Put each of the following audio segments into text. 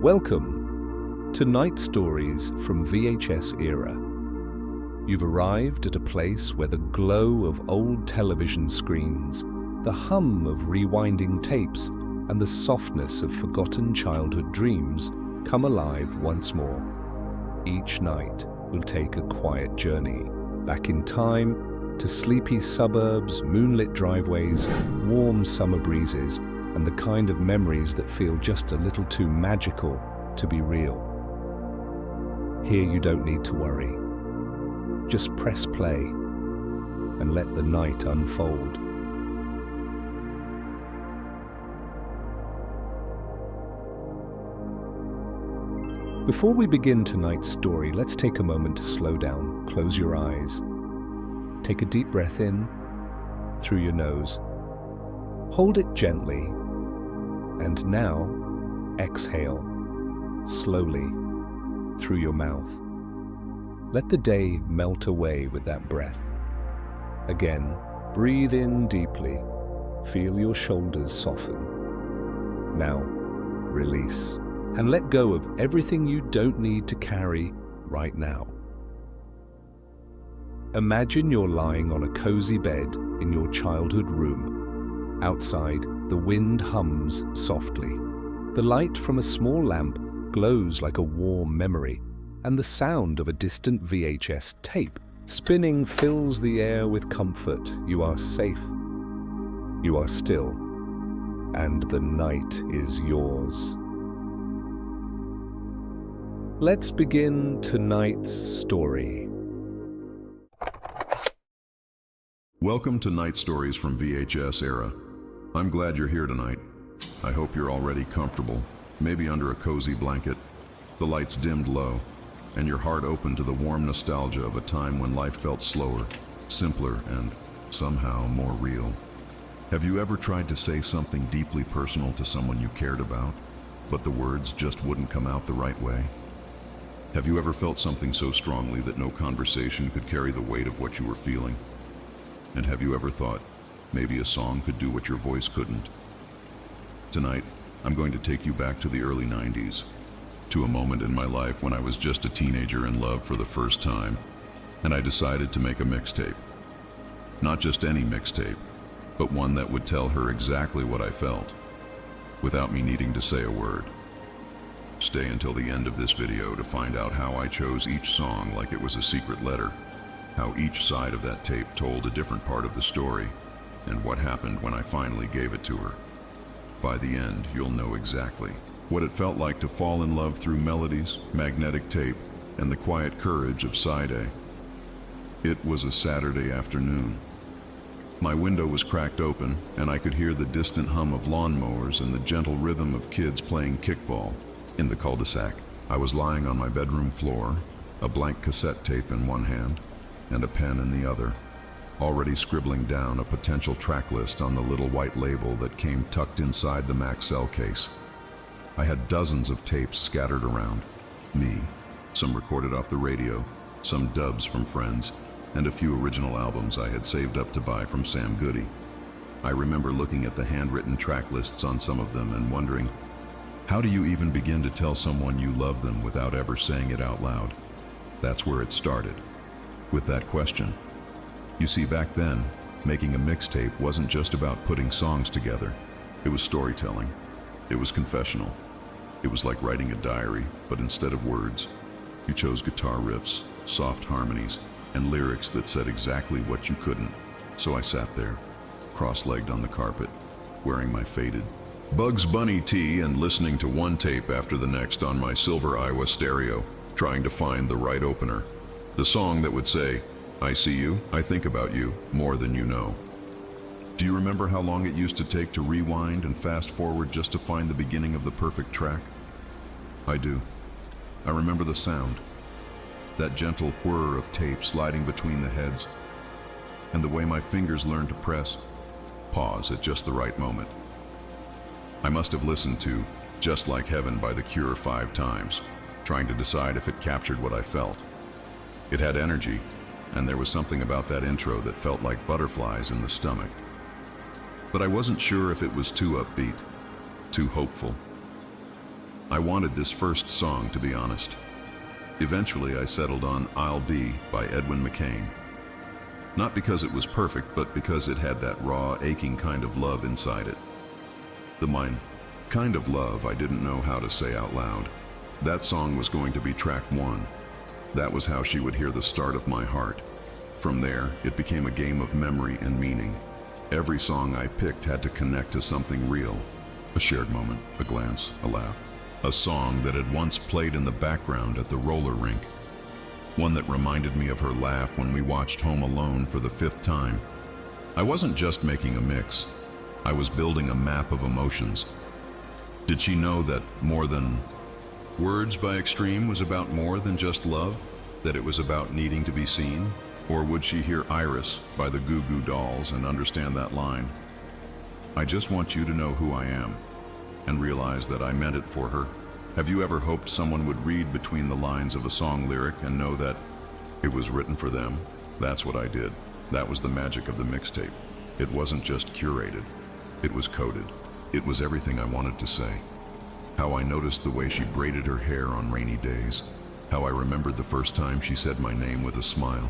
Welcome to Night Stories from VHS Era. You've arrived at a place where the glow of old television screens, the hum of rewinding tapes, and the softness of forgotten childhood dreams come alive once more. Each night will take a quiet journey back in time to sleepy suburbs, moonlit driveways, warm summer breezes, and the kind of memories that feel just a little too magical to be real. Here you don't need to worry. Just press play and let the night unfold. Before we begin tonight's story, let's take a moment to slow down. Close your eyes. Take a deep breath in through your nose. Hold it gently. And now, exhale slowly through your mouth. Let the day melt away with that breath. Again, breathe in deeply. Feel your shoulders soften. Now, release and let go of everything you don't need to carry right now. Imagine you're lying on a cozy bed in your childhood room. Outside, the wind hums softly. The light from a small lamp glows like a warm memory, and the sound of a distant VHS tape spinning fills the air with comfort. You are safe. You are still. And the night is yours. Let's begin tonight's story. Welcome to Night Stories from VHS Era. I'm glad you're here tonight. I hope you're already comfortable, maybe under a cozy blanket, the lights dimmed low, and your heart open to the warm nostalgia of a time when life felt slower, simpler, and somehow more real. Have you ever tried to say something deeply personal to someone you cared about, but the words just wouldn't come out the right way? Have you ever felt something so strongly that no conversation could carry the weight of what you were feeling? And have you ever thought, maybe a song could do what your voice couldn't? Tonight, I'm going to take you back to the early 90s, to a moment in my life when I was just a teenager in love for the first time, and I decided to make a mixtape. Not just any mixtape, but one that would tell her exactly what I felt, without me needing to say a word. Stay until the end of this video to find out how I chose each song like it was a secret letter, how each side of that tape told a different part of the story, and what happened when I finally gave it to her. By the end, you'll know exactly what it felt like to fall in love through melodies, magnetic tape, and the quiet courage of side A. It was a Saturday afternoon. My window was cracked open, and I could hear the distant hum of lawnmowers and the gentle rhythm of kids playing kickball in the cul-de-sac. I was lying on my bedroom floor, a blank cassette tape in one hand and a pen in the other, already scribbling down a potential track list on the little white label that came tucked inside the Maxell case. I had dozens of tapes scattered around me, some recorded off the radio, some dubs from friends, and a few original albums I had saved up to buy from Sam Goody. I remember looking at the handwritten track lists on some of them and wondering, how do you even begin to tell someone you love them without ever saying it out loud? That's where it started, with that question. You see, back then, making a mixtape wasn't just about putting songs together. It was storytelling. It was confessional. It was like writing a diary, but instead of words, you chose guitar riffs, soft harmonies, and lyrics that said exactly what you couldn't. So I sat there, cross-legged on the carpet, wearing my faded Bugs Bunny tee and listening to one tape after the next on my silver Iowa stereo, trying to find the right opener. The song that would say, I see you, I think about you, more than you know. Do you remember how long it used to take to rewind and fast forward just to find the beginning of the perfect track? I do. I remember the sound, that gentle whir of tape sliding between the heads, and the way my fingers learned to press pause at just the right moment. I must have listened to Just Like Heaven by The Cure 5 times, trying to decide if it captured what I felt. It had energy, and there was something about that intro that felt like butterflies in the stomach. But I wasn't sure if it was too upbeat, too hopeful. I wanted this first song, to be honest. Eventually, I settled on I'll Be by Edwin McCain. Not because it was perfect, but because it had that raw, aching kind of love inside it. The mine kind of love I didn't know how to say out loud. That song was going to be track one. That was how she would hear the start of my heart. From there, it became a game of memory and meaning. Every song I picked had to connect to something real. A shared moment, a glance, a laugh. A song that had once played in the background at the roller rink. One that reminded me of her laugh when we watched Home Alone for the 5th time. I wasn't just making a mix. I was building a map of emotions. Did she know that More Than Words by Extreme was about more than just love? That it was about needing to be seen? Or would she hear Iris by the Goo Goo Dolls and understand that line? I just want you to know who I am, and realize that I meant it for her. Have you ever hoped someone would read between the lines of a song lyric and know that it was written for them? That's what I did. That was the magic of the mixtape. It wasn't just curated. It was coded. It was everything I wanted to say. How I noticed the way she braided her hair on rainy days. How I remembered the first time she said my name with a smile.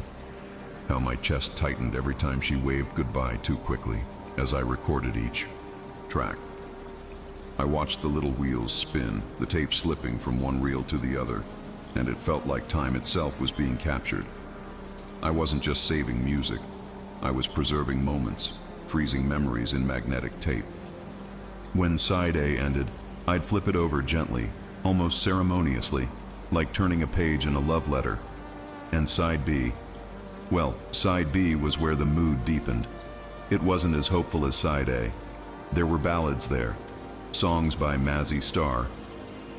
How my chest tightened every time she waved goodbye too quickly as I recorded each track. I watched the little wheels spin, the tape slipping from one reel to the other, and it felt like time itself was being captured. I wasn't just saving music. I was preserving moments, freezing memories in magnetic tape. When side A ended, I'd flip it over gently, almost ceremoniously, like turning a page in a love letter. And side B, well, side B was where the mood deepened. It wasn't as hopeful as side A. There were ballads there, songs by Mazzy Star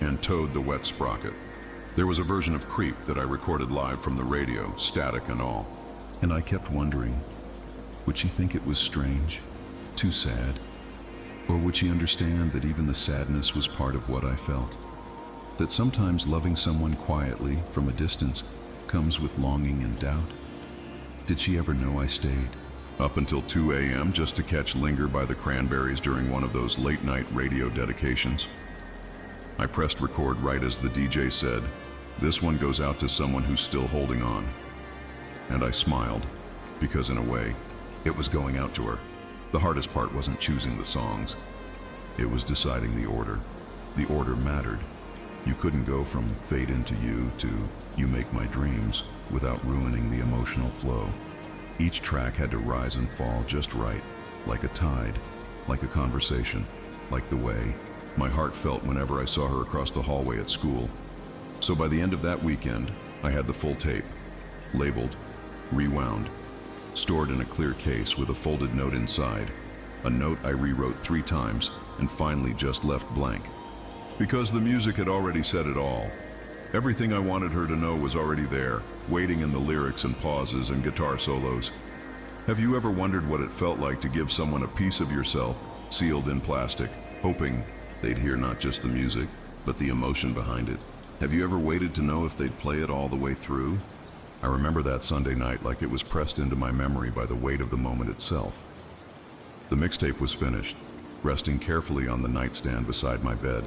and Toad the Wet Sprocket. There was a version of Creep that I recorded live from the radio, static and all. And I kept wondering, would she think it was strange, too sad? Or would she understand that even the sadness was part of what I felt? That sometimes loving someone quietly from a distance comes with longing and doubt? Did she ever know I stayed up until 2 a.m. just to catch Linger by the Cranberries during one of those late-night radio dedications? I pressed record right as the DJ said, "This one goes out to someone who's still holding on." And I smiled, because in a way, it was going out to her. The hardest part wasn't choosing the songs. It was deciding the order. The order mattered. You couldn't go from Fade Into You to You Make My Dreams without ruining the emotional flow. Each track had to rise and fall just right, like a tide, like a conversation, like the way my heart felt whenever I saw her across the hallway at school. So by the end of that weekend, I had the full tape, labeled, rewound, stored in a clear case with a folded note inside, a note I rewrote 3 times and finally just left blank. Because the music had already said it all. Everything I wanted her to know was already there, waiting in the lyrics and pauses and guitar solos. Have you ever wondered what it felt like to give someone a piece of yourself, sealed in plastic, hoping they'd hear not just the music, but the emotion behind it? Have you ever waited to know if they'd play it all the way through? I remember that Sunday night like it was pressed into my memory by the weight of the moment itself. The mixtape was finished, resting carefully on the nightstand beside my bed,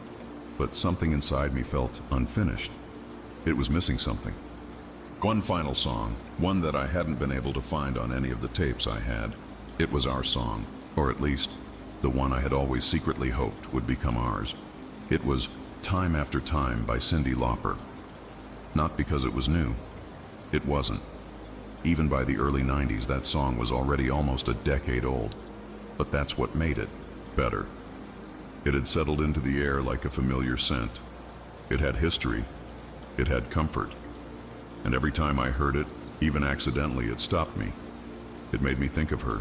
but something inside me felt unfinished. It was missing something. One final song, one that I hadn't been able to find on any of the tapes I had. It was our song, or at least the one I had always secretly hoped would become ours. It was Time After Time by Cyndi Lauper. Not because it was new. It wasn't. Even by the early 90s, that song was already almost a decade old. But that's what made it better. It had settled into the air like a familiar scent. It had history. It had comfort. And every time I heard it, even accidentally, it stopped me. It made me think of her.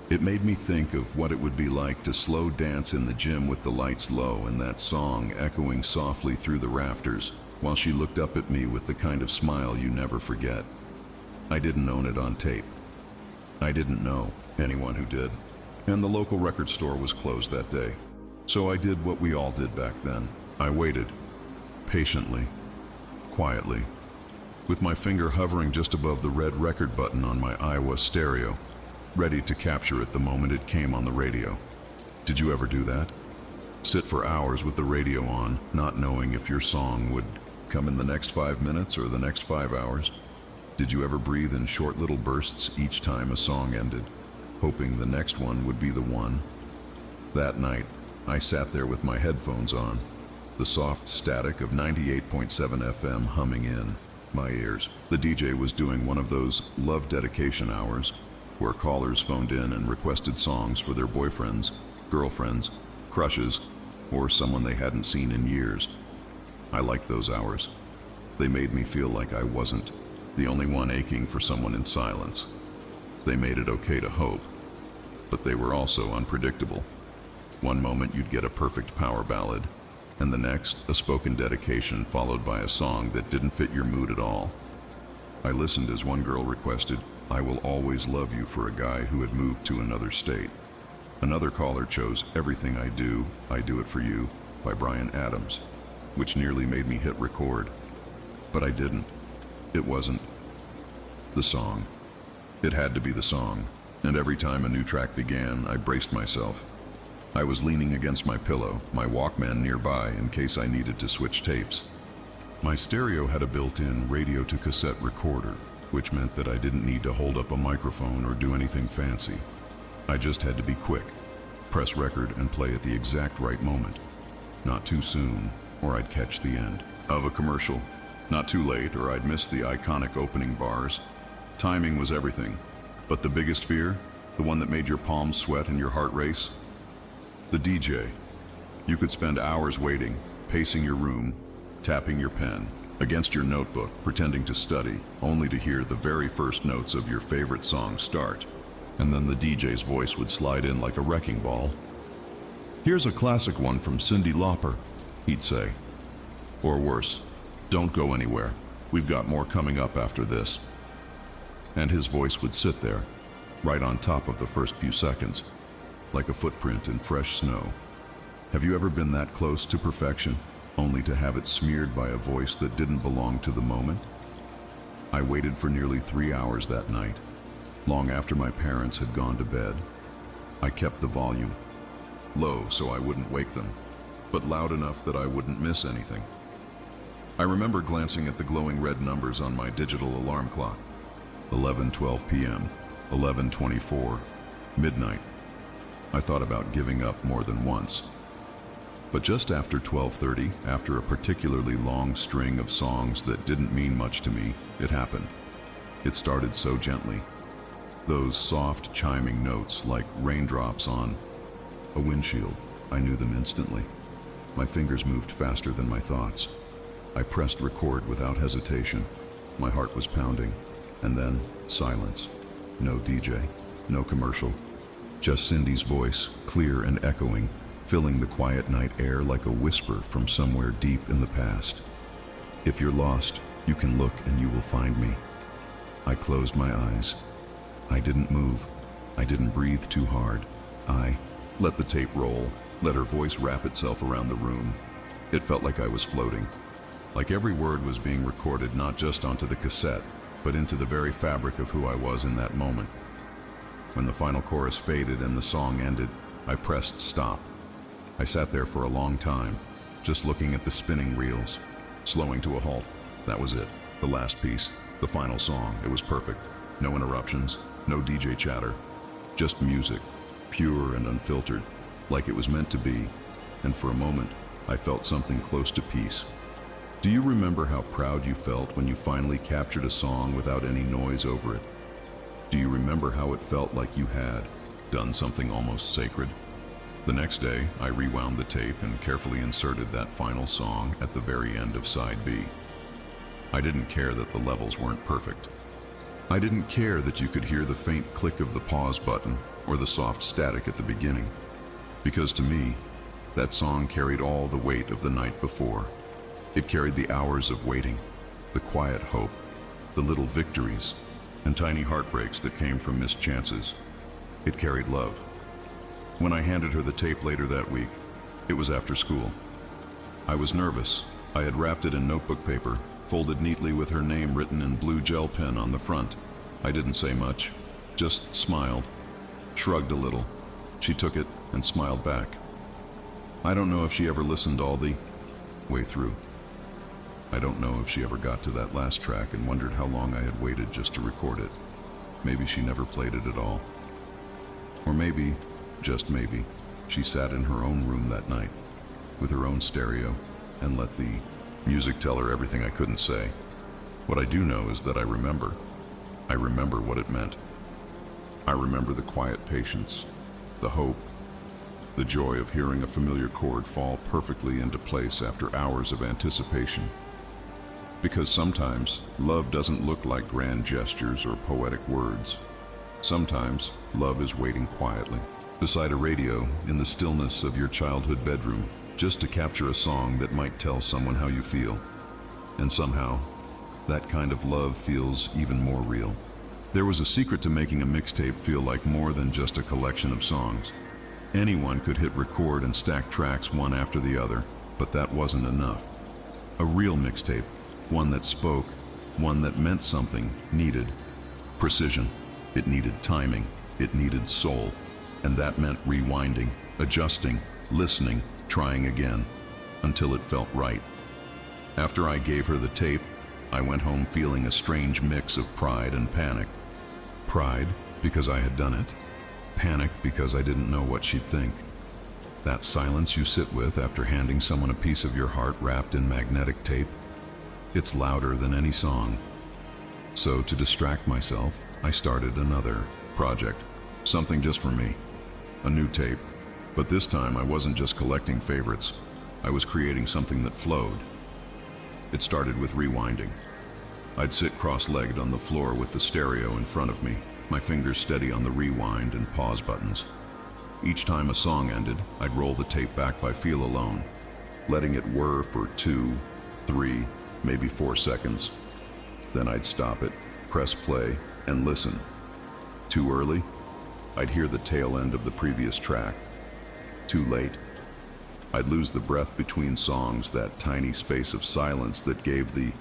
It made me think of what it would be like to slow dance in the gym with the lights low and that song echoing softly through the rafters while she looked up at me with the kind of smile you never forget. I didn't own it on tape. I didn't know anyone who did. And the local record store was closed that day. So I did what we all did back then. I waited, patiently, quietly, with my finger hovering just above the red record button on my Iowa stereo, ready to capture it the moment it came on the radio. Did you ever do that? Sit for hours with the radio on, not knowing if your song would come in the next 5 minutes or the next 5 hours? Did you ever breathe in short little bursts each time a song ended, hoping the next one would be the one? That night, I sat there with my headphones on, the soft static of 98.7 FM humming in my ears. The DJ was doing one of those love dedication hours where callers phoned in and requested songs for their boyfriends, girlfriends, crushes, or someone they hadn't seen in years. I liked those hours. They made me feel like I wasn't the only one aching for someone in silence. They made it okay to hope, but they were also unpredictable. One moment you'd get a perfect power ballad, and the next, a spoken dedication followed by a song that didn't fit your mood at all. I listened as one girl requested, "I Will Always Love You" for a guy who had moved to another state. Another caller chose "Everything I Do It For You" by Bryan Adams, which nearly made me hit record. But I didn't. It wasn't the song. It had to be the song, and every time a new track began, I braced myself. I was leaning against my pillow, my Walkman nearby in case I needed to switch tapes. My stereo had a built-in radio-to-cassette recorder, which meant that I didn't need to hold up a microphone or do anything fancy. I just had to be quick, press record and play at the exact right moment. Not too soon, or I'd catch the end of a commercial. Not too late, or I'd miss the iconic opening bars. Timing was everything. But the biggest fear, the one that made your palms sweat and your heart race? The DJ. You could spend hours waiting, pacing your room, tapping your pen against your notebook, pretending to study, only to hear the very first notes of your favorite song start. And then the DJ's voice would slide in like a wrecking ball. "Here's a classic one from Cyndi Lauper," he'd say. Or worse, "Don't go anywhere. We've got more coming up after this." And his voice would sit there, right on top of the first few seconds, like a footprint in fresh snow. Have you ever been that close to perfection, only to have it smeared by a voice that didn't belong to the moment? I waited for nearly 3 hours that night, long after my parents had gone to bed. I kept the volume low so I wouldn't wake them, but loud enough that I wouldn't miss anything. I remember glancing at the glowing red numbers on my digital alarm clock. 11:12 p.m., 11:24, midnight. I thought about giving up more than once. But just after 12:30, after a particularly long string of songs that didn't mean much to me, it happened. It started so gently. Those soft, chiming notes like raindrops on a windshield. I knew them instantly. My fingers moved faster than my thoughts. I pressed record without hesitation. My heart was pounding. And then, silence. No DJ, no commercial. Just Cyndi's voice, clear and echoing, filling the quiet night air like a whisper from somewhere deep in the past. "If you're lost, you can look and you will find me." I closed my eyes. I didn't move. I didn't breathe too hard. I let the tape roll, let her voice wrap itself around the room. It felt like I was floating. Like every word was being recorded not just onto the cassette, but into the very fabric of who I was in that moment. When the final chorus faded and the song ended, I pressed stop. I sat there for a long time, just looking at the spinning reels, slowing to a halt. That was it. The last piece, the final song. It was perfect. No interruptions, no DJ chatter. Just music, pure and unfiltered, like it was meant to be. And for a moment, I felt something close to peace. Do you remember how proud you felt when you finally captured a song without any noise over it? Do you remember how it felt like you had done something almost sacred? The next day, I rewound the tape and carefully inserted that final song at the very end of side B. I didn't care that the levels weren't perfect. I didn't care that you could hear the faint click of the pause button or the soft static at the beginning, because to me, that song carried all the weight of the night before. It carried the hours of waiting, the quiet hope, the little victories, and tiny heartbreaks that came from missed chances. It carried love. When I handed her the tape later that week, it was after school. I was nervous. I had wrapped it in notebook paper, folded neatly with her name written in blue gel pen on the front. I didn't say much, just smiled, shrugged a little. She took it and smiled back. I don't know if she ever listened all the way through. I don't know if she ever got to that last track and wondered how long I had waited just to record it. Maybe she never played it at all. Or maybe, just maybe, she sat in her own room that night with her own stereo and let the music tell her everything I couldn't say. What I do know is that I remember. I remember what it meant. I remember the quiet patience, the hope, the joy of hearing a familiar chord fall perfectly into place after hours of anticipation. Because sometimes love doesn't look like grand gestures or poetic words. Sometimes love is waiting quietly beside a radio in the stillness of your childhood bedroom, just to capture a song that might tell someone how you feel. And somehow, that kind of love feels even more real. There was a secret to making a mixtape feel like more than just a collection of songs. Anyone could hit record and stack tracks one after the other, but that wasn't enough. A real mixtape, one that spoke, one that meant something, needed precision. It needed timing. It needed soul. And that meant rewinding, adjusting, listening, trying again, until it felt right. After I gave her the tape, I went home feeling a strange mix of pride and panic. Pride, because I had done it. Panic, because I didn't know what she'd think. That silence you sit with after handing someone a piece of your heart wrapped in magnetic tape, it's louder than any song. So to distract myself, I started another project, something just for me, a new tape. But this time I wasn't just collecting favorites, I was creating something that flowed. It started with rewinding. I'd sit cross-legged on the floor with the stereo in front of me, my fingers steady on the rewind and pause buttons. Each time a song ended, I'd roll the tape back by feel alone, letting it whir for 2, 3, maybe 4 seconds. Then I'd stop it, press play, and listen. Too early, I'd hear the tail end of the previous track. Too late, I'd lose the breath between songs, that tiny space of silence that gave the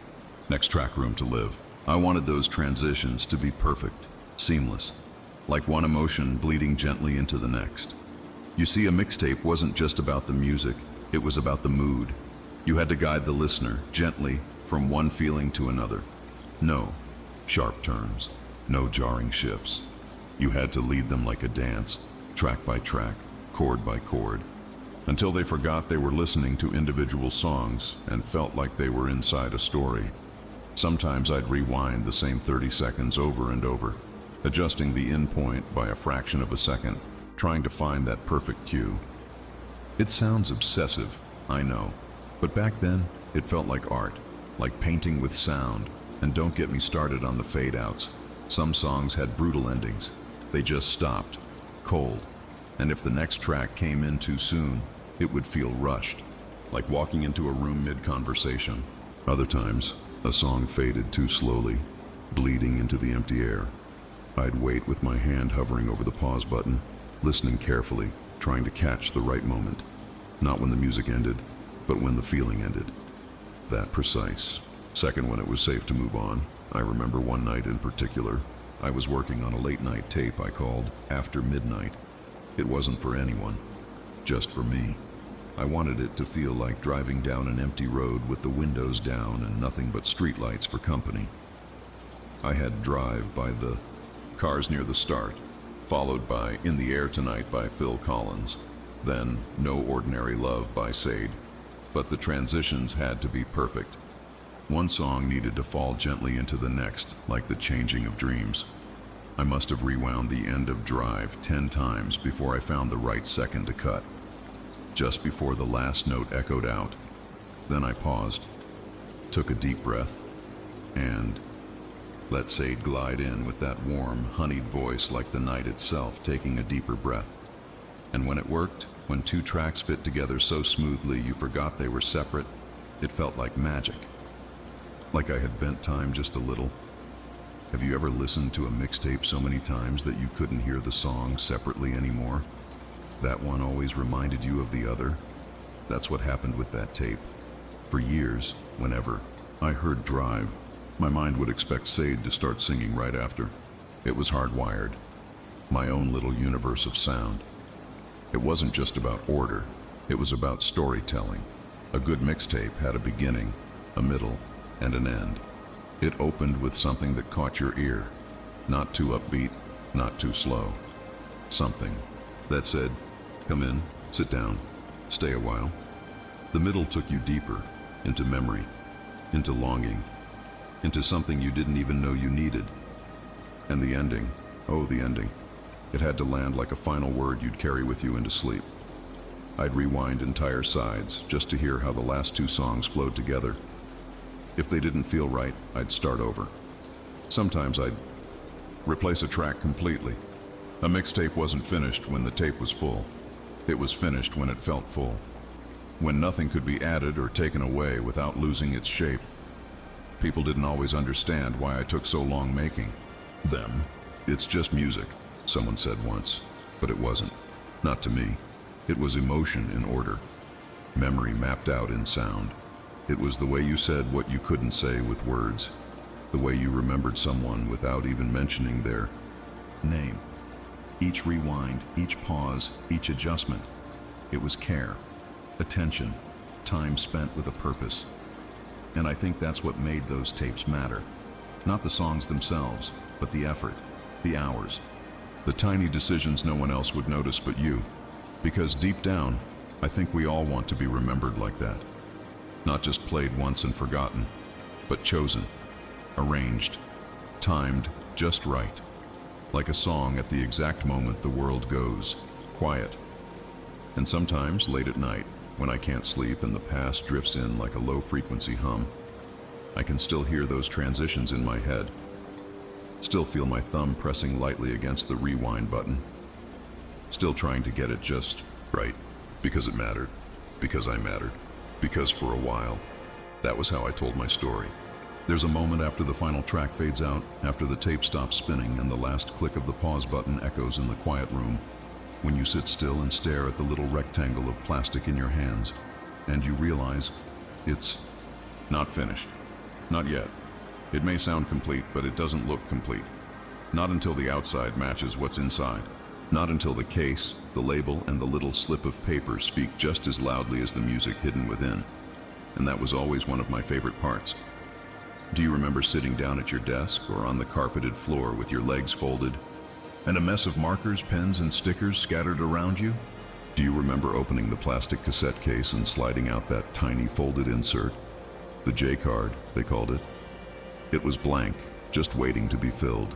next track room to live. I wanted those transitions to be perfect, seamless, like one emotion bleeding gently into the next. You see, a mixtape wasn't just about the music, it was about the mood. You had to guide the listener gently from one feeling to another. No sharp turns, no jarring shifts. You had to lead them like a dance, track by track, chord by chord, until they forgot they were listening to individual songs and felt like they were inside a story. Sometimes I'd rewind the same 30 seconds over and over, adjusting the in point by a fraction of a second, trying to find that perfect cue. It sounds obsessive, I know, but back then it felt like art, like painting with sound. And don't get me started on the fade-outs. Some songs had brutal endings. They just stopped, cold. And if the next track came in too soon, it would feel rushed, like walking into a room mid-conversation. Other times, a song faded too slowly, bleeding into the empty air. I'd wait with my hand hovering over the pause button, listening carefully, trying to catch the right moment. Not when the music ended, but when the feeling ended. That precise second when it was safe to move on. I remember one night in particular. I was working on a late-night tape I called After Midnight. It wasn't for anyone, just for me. I wanted it to feel like driving down an empty road with the windows down and nothing but streetlights for company. I had Drive by the Cars Near the Start, followed by In the Air Tonight by Phil Collins, then No Ordinary Love by Sade. But the transitions had to be perfect. One song needed to fall gently into the next, like the changing of dreams. I must have rewound the end of Drive 10 times before I found the right second to cut, just before the last note echoed out. Then I paused, took a deep breath, and let Sade glide in with that warm, honeyed voice like the night itself taking a deeper breath. And when it worked, when two tracks fit together so smoothly you forgot they were separate, it felt like magic. Like I had bent time just a little. Have you ever listened to a mixtape so many times that you couldn't hear the song separately anymore? That one always reminded you of the other? That's what happened with that tape. For years, whenever I heard Drive, my mind would expect Sade to start singing right after. It was hardwired. My own little universe of sound. It wasn't just about order. It was about storytelling. A good mixtape had a beginning, a middle, and an end. It opened with something that caught your ear. Not too upbeat, not too slow. Something that said, "Come in, sit down, stay a while." The middle took you deeper, into memory, into longing, into something you didn't even know you needed. And the ending, oh, the ending. It had to land like a final word you'd carry with you into sleep. I'd rewind entire sides just to hear how the last two songs flowed together. If they didn't feel right, I'd start over. Sometimes I'd replace a track completely. A mixtape wasn't finished when the tape was full. It was finished when it felt full. When nothing could be added or taken away without losing its shape. People didn't always understand why I took so long making them. "It's just music," someone said once, but it wasn't. Not to me. It was emotion in order. Memory mapped out in sound. It was the way you said what you couldn't say with words. The way you remembered someone without even mentioning their name. Each rewind, each pause, each adjustment. It was care, attention, time spent with a purpose. And I think that's what made those tapes matter. Not the songs themselves, but the effort, the hours, the tiny decisions no one else would notice but you. Because deep down, I think we all want to be remembered like that. Not just played once and forgotten, but chosen, arranged, timed just right. Like a song at the exact moment the world goes quiet. And sometimes late at night, when I can't sleep and the past drifts in like a low-frequency hum, I can still hear those transitions in my head. Still feel my thumb pressing lightly against the rewind button. Still trying to get it just right. Because it mattered. Because I mattered. Because for a while, that was how I told my story. There's a moment after the final track fades out, after the tape stops spinning and the last click of the pause button echoes in the quiet room, when you sit still and stare at the little rectangle of plastic in your hands, and you realize it's not finished. Not yet. It may sound complete, but it doesn't look complete. Not until the outside matches what's inside. Not until the case, the label, and the little slip of paper speak just as loudly as the music hidden within. And that was always one of my favorite parts. Do you remember sitting down at your desk or on the carpeted floor with your legs folded and a mess of markers, pens, and stickers scattered around you? Do you remember opening the plastic cassette case and sliding out that tiny folded insert? The J card, they called it. It was blank, just waiting to be filled.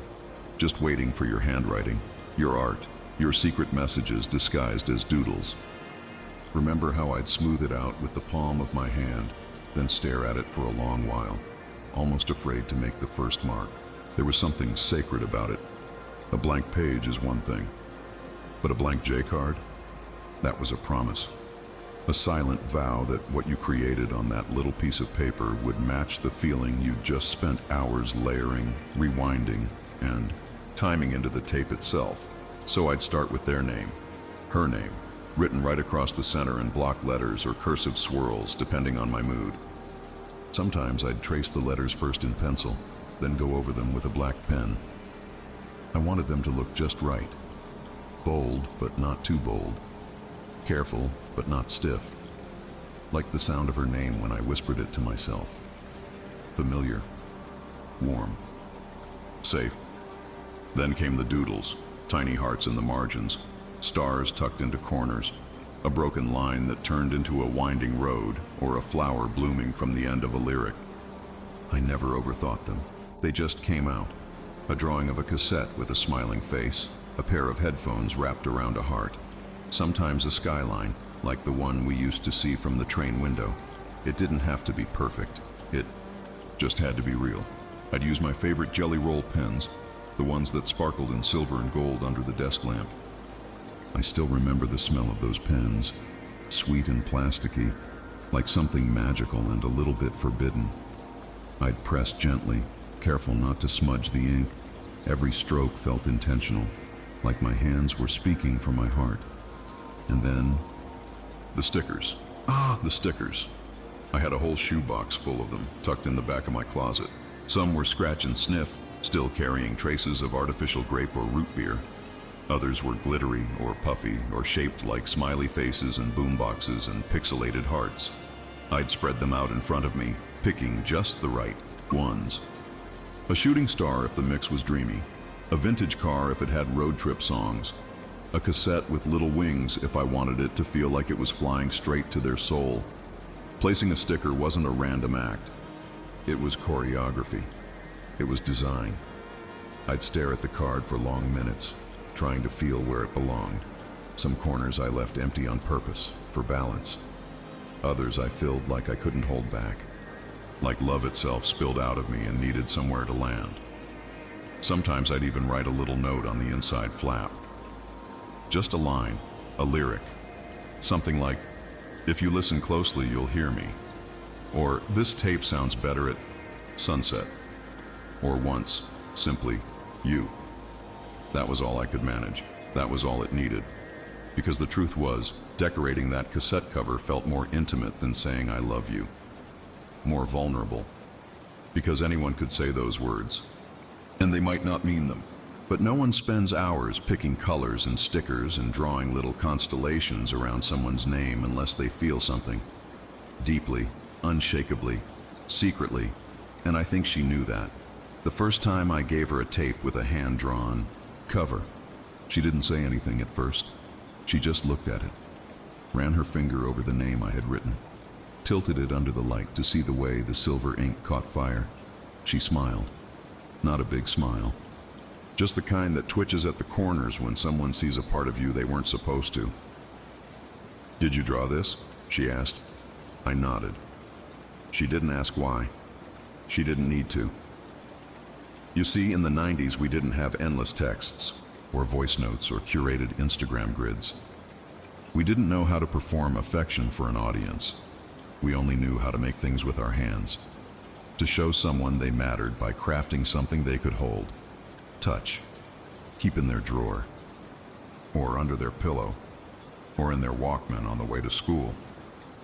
Just waiting for your handwriting, your art, your secret messages disguised as doodles. Remember how I'd smooth it out with the palm of my hand, then stare at it for a long while, almost afraid to make the first mark. There was something sacred about it. A blank page is one thing, but a blank J card? That was a promise. A silent vow that what you created on that little piece of paper would match the feeling you'd just spent hours layering, rewinding, and timing into the tape itself. So I'd start with their name, her name, written right across the center in block letters or cursive swirls, depending on my mood. Sometimes I'd trace the letters first in pencil, then go over them with a black pen. I wanted them to look just right. Bold, but not too bold. Careful, but not stiff. Like the sound of her name when I whispered it to myself. Familiar. Warm. Safe. Then came the doodles, tiny hearts in the margins, stars tucked into corners, a broken line that turned into a winding road, or a flower blooming from the end of a lyric. I never overthought them. They just came out. A drawing of a cassette with a smiling face, a pair of headphones wrapped around a heart. Sometimes a skyline, like the one we used to see from the train window. It didn't have to be perfect. It just had to be real. I'd use my favorite Jelly Roll pens, the ones that sparkled in silver and gold under the desk lamp. I still remember the smell of those pens, sweet and plasticky, like something magical and a little bit forbidden. I'd press gently, careful not to smudge the ink. Every stroke felt intentional, like my hands were speaking from my heart. And then, the stickers. The stickers. I had a whole shoebox full of them, tucked in the back of my closet. Some were scratch and sniff, still carrying traces of artificial grape or root beer. Others were glittery or puffy or shaped like smiley faces and boomboxes and pixelated hearts. I'd spread them out in front of me, picking just the right ones. A shooting star if the mix was dreamy, a vintage car if it had road trip songs, a cassette with little wings if I wanted it to feel like it was flying straight to their soul. Placing a sticker wasn't a random act. It was choreography. It was design. I'd stare at the card for long minutes, trying to feel where it belonged. Some corners I left empty on purpose, for balance. Others I filled like I couldn't hold back, like love itself spilled out of me and needed somewhere to land. Sometimes I'd even write a little note on the inside flap. Just a line, a lyric, something like, "If you listen closely, you'll hear me," or "This tape sounds better at sunset," or once, simply, "You." That was all I could manage. That was all it needed. Because the truth was, decorating that cassette cover felt more intimate than saying "I love you." More vulnerable. Because anyone could say those words. And they might not mean them. But no one spends hours picking colors and stickers and drawing little constellations around someone's name unless they feel something. Deeply, unshakably, secretly. And I think she knew that. The first time I gave her a tape with a hand-drawn cover, she didn't say anything at first. She just looked at it, ran her finger over the name I had written, tilted it under the light to see the way the silver ink caught fire. She smiled. Not a big smile. Just the kind that twitches at the corners when someone sees a part of you they weren't supposed to. "Did you draw this?" she asked. I nodded. She didn't ask why. She didn't need to. You see, in the 90s we didn't have endless texts, or voice notes, or curated Instagram grids. We didn't know how to perform affection for an audience. We only knew how to make things with our hands. To show someone they mattered by crafting something they could hold, touch, keep in their drawer, or under their pillow, or in their Walkman on the way to school.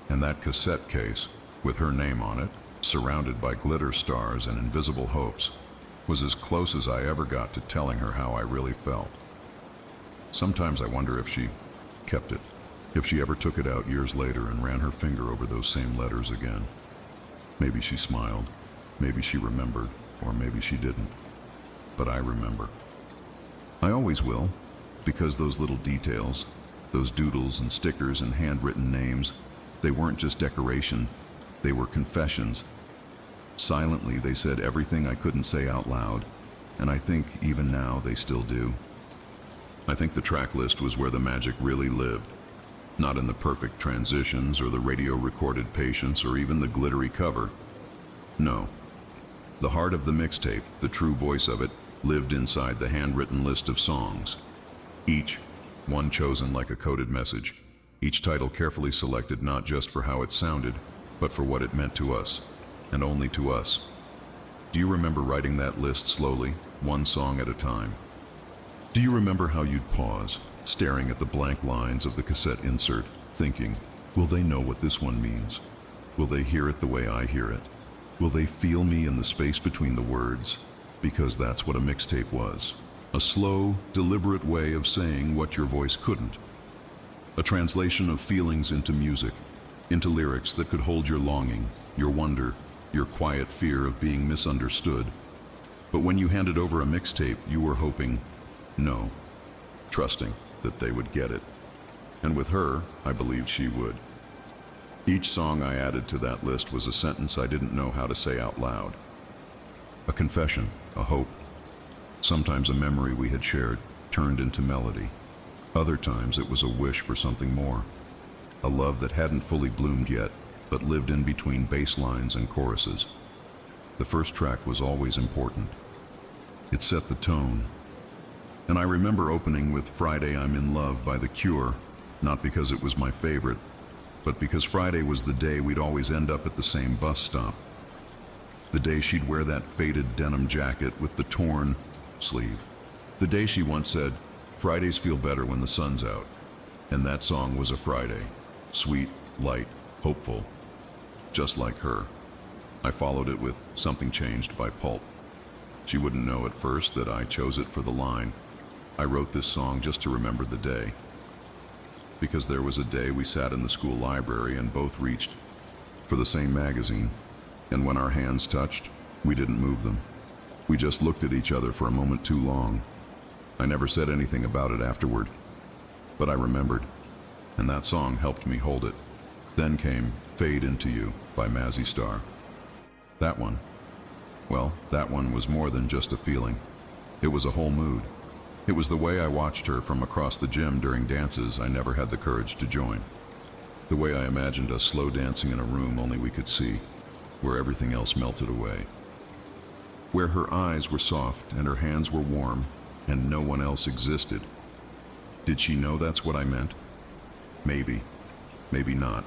And that cassette case, with her name on it, surrounded by glitter stars and invisible hopes, was as close as I ever got to telling her how I really felt. Sometimes I wonder if she kept it, if she ever took it out years later and ran her finger over those same letters again. Maybe she smiled, maybe she remembered, or maybe she didn't. But I remember. I always will, because those little details, those doodles and stickers and handwritten names, they weren't just decoration, they were confessions. Silently, they said everything I couldn't say out loud, and I think even now they still do. I think the track list was where the magic really lived, not in the perfect transitions or the radio-recorded patience or even the glittery cover. No. The heart of the mixtape, the true voice of it, lived inside the handwritten list of songs. Each, one chosen like a coded message. Each title carefully selected not just for how it sounded, but for what it meant to us, and only to us. Do you remember writing that list slowly, one song at a time? Do you remember how you'd pause, staring at the blank lines of the cassette insert, thinking, will they know what this one means? Will they hear it the way I hear it? Will they feel me in the space between the words? Because that's what a mixtape was. A slow, deliberate way of saying what your voice couldn't. A translation of feelings into music, into lyrics that could hold your longing, your wonder, your quiet fear of being misunderstood. But when you handed over a mixtape, you were hoping, no, trusting that they would get it. And with her, I believed she would. Each song I added to that list was a sentence I didn't know how to say out loud. A confession, a hope. Sometimes a memory we had shared turned into melody. Other times it was a wish for something more. A love that hadn't fully bloomed yet, but lived in between bass lines and choruses. The first track was always important. It set the tone. And I remember opening with Friday I'm in Love by The Cure, not because it was my favorite, but because Friday was the day we'd always end up at the same bus stop. The day she'd wear that faded denim jacket with the torn sleeve. The day she once said, Fridays feel better when the sun's out. And that song was a Friday. Sweet, light, hopeful. Just like her. I followed it with Something Changed by Pulp. She wouldn't know at first that I chose it for the line, I wrote this song just to remember the day. Because there was a day we sat in the school library and both reached for the same magazine, and when our hands touched, we didn't move them. We just looked at each other for a moment too long. I never said anything about it afterward, but I remembered, and that song helped me hold it. Then came Fade Into You by Mazzy Star. That one, well, that one was more than just a feeling. It was a whole mood. It was the way I watched her from across the gym during dances I never had the courage to join. The way I imagined us slow dancing in a room only we could see, where everything else melted away. Where her eyes were soft and her hands were warm and no one else existed. Did she know that's what I meant? Maybe, maybe not.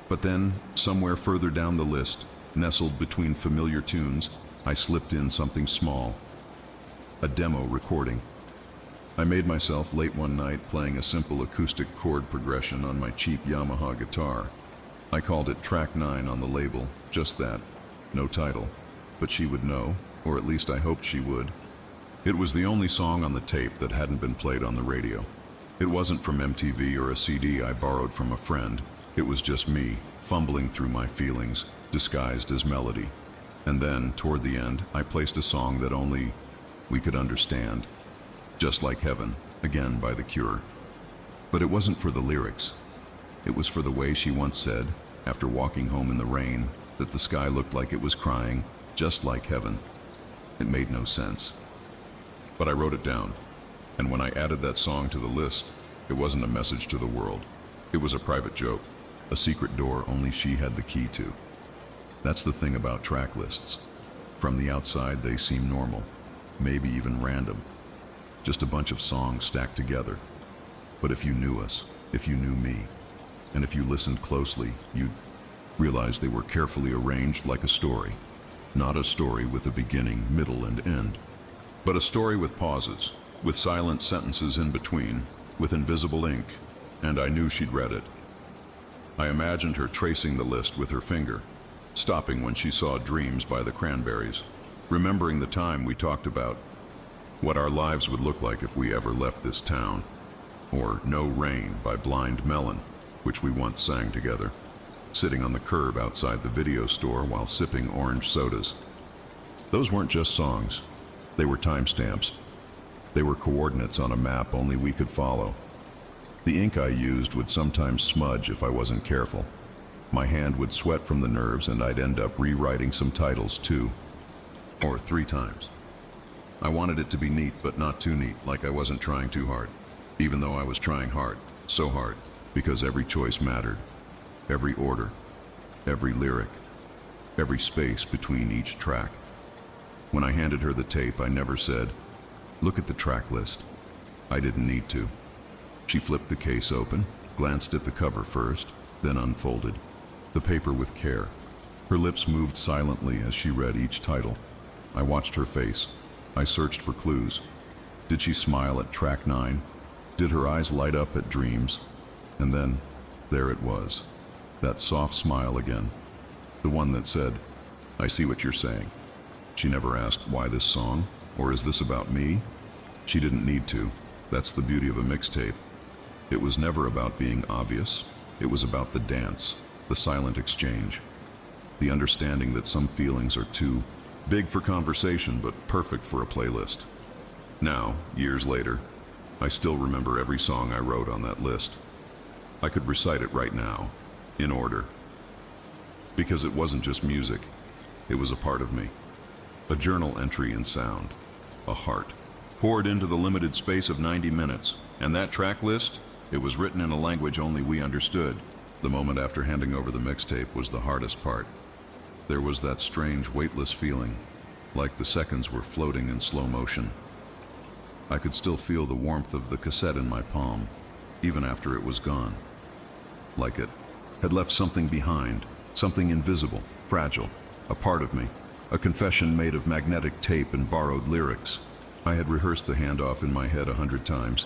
But then, somewhere further down the list, nestled between familiar tunes, I slipped in something small. A demo recording. I made myself late one night playing a simple acoustic chord progression on my cheap Yamaha guitar. I called it Track 9 on the label, just that. No title. But she would know, or at least I hoped she would. It was the only song on the tape that hadn't been played on the radio. It wasn't from MTV or a CD I borrowed from a friend. It was just me, fumbling through my feelings, disguised as melody. And then, toward the end, I placed a song that only we could understand. Just Like Heaven, again by The Cure. But it wasn't for the lyrics. It was for the way she once said, after walking home in the rain, that the sky looked like it was crying, just like heaven. It made no sense. But I wrote it down, and when I added that song to the list, it wasn't a message to the world. It was a private joke, a secret door only she had the key to. That's the thing about track lists. From the outside, they seem normal, maybe even random. Just a bunch of songs stacked together. But if you knew us, if you knew me, and if you listened closely, you'd realize they were carefully arranged like a story. Not a story with a beginning, middle, and end, but a story with pauses, with silent sentences in between, with invisible ink, and I knew she'd read it. I imagined her tracing the list with her finger, stopping when she saw Dreams by the Cranberries, remembering the time we talked about what our lives would look like if we ever left this town, or No Rain by Blind Melon, which we once sang together, sitting on the curb outside the video store while sipping orange sodas. Those weren't just songs. They were timestamps. They were coordinates on a map only we could follow. The ink I used would sometimes smudge if I wasn't careful. My hand would sweat from the nerves and I'd end up rewriting some titles 2 or 3 times. I wanted it to be neat, but not too neat, like I wasn't trying too hard. Even though I was trying hard, so hard, because every choice mattered. Every order, every lyric, every space between each track. When I handed her the tape, I never said, "Look at the track list." I didn't need to. She flipped the case open, glanced at the cover first, then unfolded the paper with care. Her lips moved silently as she read each title. I watched her face. I searched for clues. Did she smile at Track 9? Did her eyes light up at Dreams? And then, there it was. That soft smile again. The one that said, "I see what you're saying." She never asked, "Why this song?" or "Is this about me?" She didn't need to. That's the beauty of a mixtape. It was never about being obvious. It was about the dance, the silent exchange, the understanding that some feelings are too big for conversation but perfect for a playlist. Now, years later, I still remember every song I wrote on that list. I could recite it right now, in order. Because it wasn't just music, it was a part of me. A journal entry in sound, a heart, poured into the limited space of 90 minutes. And that track list, it was written in a language only we understood. The moment after handing over the mixtape was the hardest part. There was that strange, weightless feeling, like the seconds were floating in slow motion. I could still feel the warmth of the cassette in my palm, even after it was gone. Like it had left something behind, something invisible, fragile, a part of me, a confession made of magnetic tape and borrowed lyrics. I had rehearsed the handoff in my head 100 times,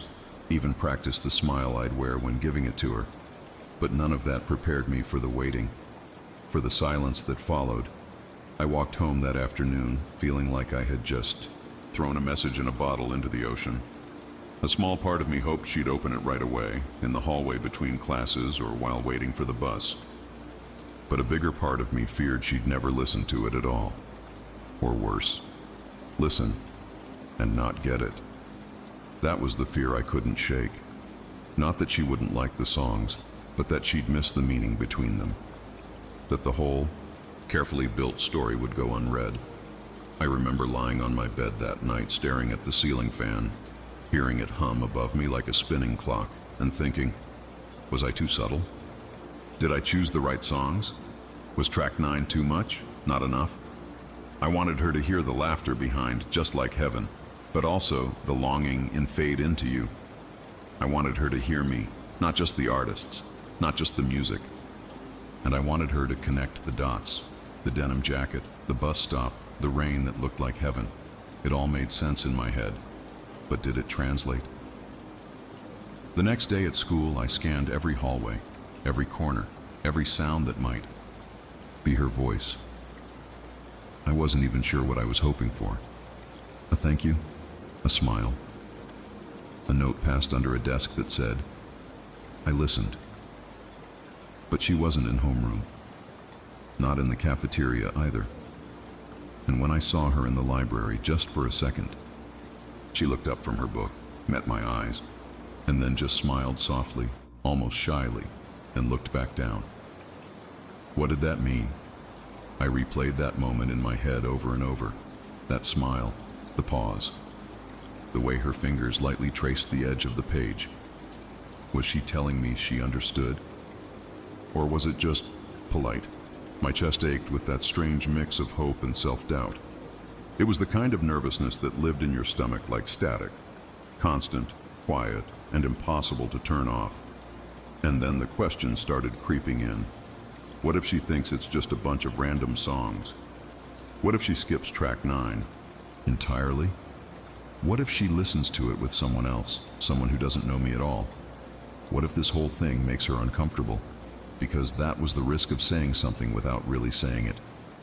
even practiced the smile I'd wear when giving it to her. But none of that prepared me for the waiting, for the silence that followed. I walked home that afternoon, feeling like I had just thrown a message in a bottle into the ocean. A small part of me hoped she'd open it right away, in the hallway between classes or while waiting for the bus. But a bigger part of me feared she'd never listen to it at all. Or worse, listen and not get it. That was the fear I couldn't shake. Not that she wouldn't like the songs, but that she'd miss the meaning between them. That the whole, carefully built story would go unread. I remember lying on my bed that night staring at the ceiling fan, hearing it hum above me like a spinning clock, and thinking, was I too subtle? Did I choose the right songs? Was track 9 too much? Not enough? I wanted her to hear the laughter behind Just Like Heaven, but also the longing in Fade Into You. I wanted her to hear me, not just the artists, not just the music. And I wanted her to connect the dots, the denim jacket, the bus stop, the rain that looked like heaven. It all made sense in my head. But did it translate? The next day at school, I scanned every hallway, every corner, every sound that might be her voice. I wasn't even sure what I was hoping for. A thank you, a smile. A note passed under a desk that said, I listened. But she wasn't in homeroom. Not in the cafeteria either. And when I saw her in the library just for a second, she looked up from her book, met my eyes, and then just smiled softly, almost shyly, and looked back down. What did that mean? I replayed that moment in my head over and over. That smile, the pause, the way her fingers lightly traced the edge of the page. Was she telling me she understood? Or was it just polite? My chest ached with that strange mix of hope and self-doubt. It was the kind of nervousness that lived in your stomach like static, constant, quiet, and impossible to turn off. And then the question started creeping in. What if she thinks it's just a bunch of random songs? What if she skips track 9 entirely? What if she listens to it with someone else, someone who doesn't know me at all? What if this whole thing makes her uncomfortable? Because that was the risk of saying something without really saying it.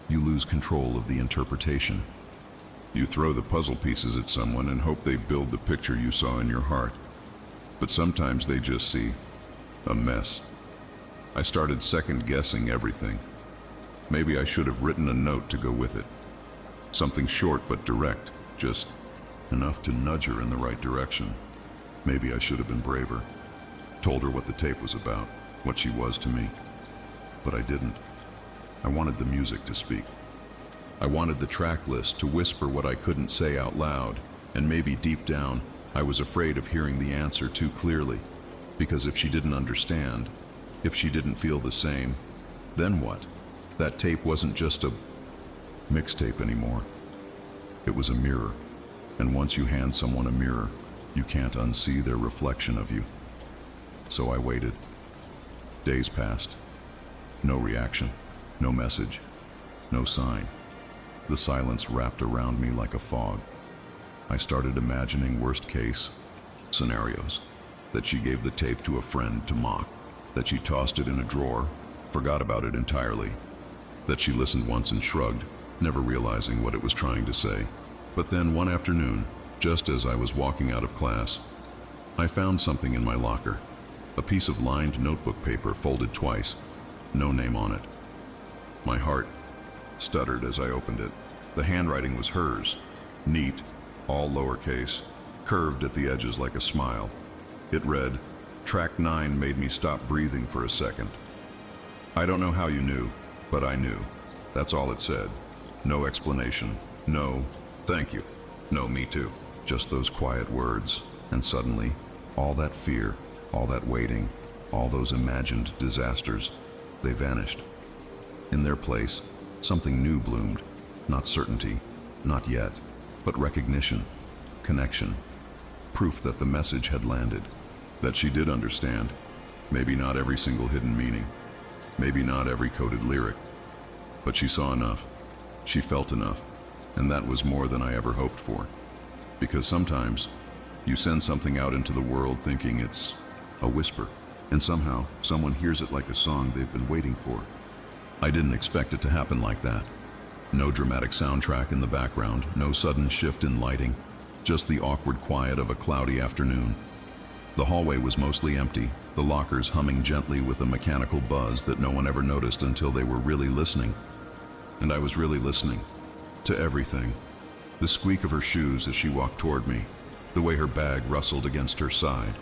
You lose control of the interpretation. You throw the puzzle pieces at someone and hope they build the picture you saw in your heart. But sometimes they just see a mess. I started second-guessing everything. Maybe I should have written a note to go with it. Something short but direct, just enough to nudge her in the right direction. Maybe I should have been braver. Told her what the tape was about, what she was to me. But I didn't. I wanted the music to speak. I wanted the track list to whisper what I couldn't say out loud, and maybe deep down, I was afraid of hearing the answer too clearly. Because if she didn't understand, if she didn't feel the same, then what? That tape wasn't just a mixtape anymore. It was a mirror. And once you hand someone a mirror, you can't unsee their reflection of you. So I waited. Days passed. No reaction, no message, no sign. The silence wrapped around me like a fog. I started imagining worst-case scenarios. That she gave the tape to a friend to mock. That she tossed it in a drawer, forgot about it entirely. That she listened once and shrugged, never realizing what it was trying to say. But then one afternoon, just as I was walking out of class, I found something in my locker. A piece of lined notebook paper folded twice, no name on it. My heart stuttered as I opened it. The handwriting was hers, neat, all lowercase, curved at the edges like a smile. It read, "Track 9 made me stop breathing for a second." I don't know how you knew, but I knew. That's all it said. No explanation. No, thank you. No, me too. Just those quiet words. And suddenly, all that fear, all that waiting, all those imagined disasters, they vanished. In their place, something new bloomed. Not certainty, not yet, but recognition, connection, proof that the message had landed, that she did understand. Maybe not every single hidden meaning, maybe not every coded lyric, but she saw enough, she felt enough, and that was more than I ever hoped for. Because sometimes, you send something out into the world thinking it's a whisper, and somehow someone hears it like a song they've been waiting for. I didn't expect it to happen like that. No dramatic soundtrack in the background, no sudden shift in lighting, just the awkward quiet of a cloudy afternoon. The hallway was mostly empty, the lockers humming gently with a mechanical buzz that no one ever noticed until they were really listening. And I was really listening. To everything. The squeak of her shoes as she walked toward me, the way her bag rustled against her side,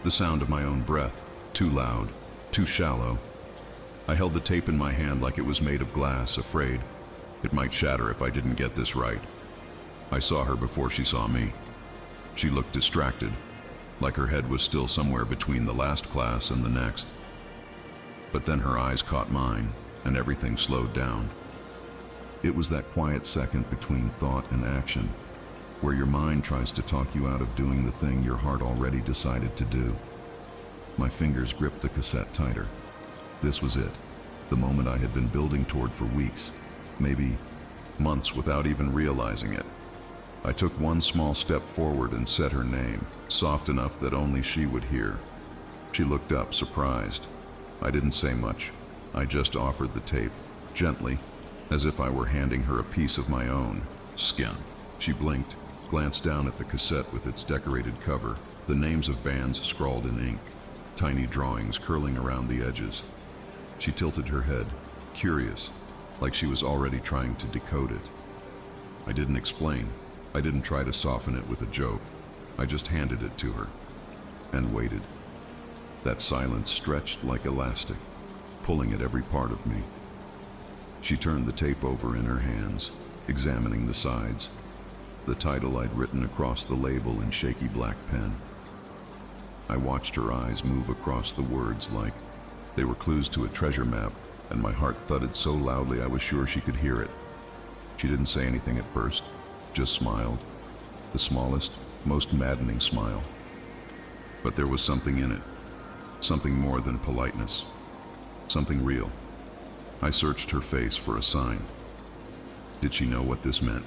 the sound of my own breath, too loud, too shallow. I held the tape in my hand like it was made of glass, afraid it might shatter if I didn't get this right. I saw her before she saw me. She looked distracted, like her head was still somewhere between the last class and the next. But then her eyes caught mine, and everything slowed down. It was that quiet second between thought and action, where your mind tries to talk you out of doing the thing your heart already decided to do. My fingers gripped the cassette tighter. This was it, the moment I had been building toward for weeks, maybe months without even realizing it. I took one small step forward and said her name, soft enough that only she would hear. She looked up, surprised. I didn't say much. I just offered the tape, gently, as if I were handing her a piece of my own skin. She blinked, glanced down at the cassette with its decorated cover, the names of bands scrawled in ink, tiny drawings curling around the edges. She tilted her head, curious, like she was already trying to decode it. I didn't explain. I didn't try to soften it with a joke. I just handed it to her and waited. That silence stretched like elastic, pulling at every part of me. She turned the tape over in her hands, examining the sides, the title I'd written across the label in shaky black pen. I watched her eyes move across the words like they were clues to a treasure map, and my heart thudded so loudly I was sure she could hear it. She didn't say anything at first, just smiled, the smallest, most maddening smile. But there was something in it, something more than politeness, something real. I searched her face for a sign. Did she know what this meant?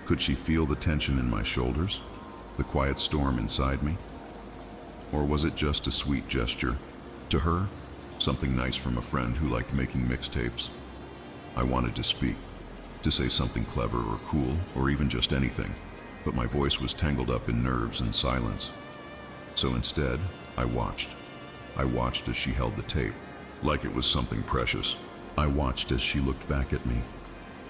Could she feel the tension in my shoulders, the quiet storm inside me? Or was it just a sweet gesture? To her, something nice from a friend who liked making mixtapes. I wanted to speak, to say something clever or cool, or even just anything, but my voice was tangled up in nerves and silence. So instead, I watched. I watched as she held the tape, like it was something precious. I watched as she looked back at me,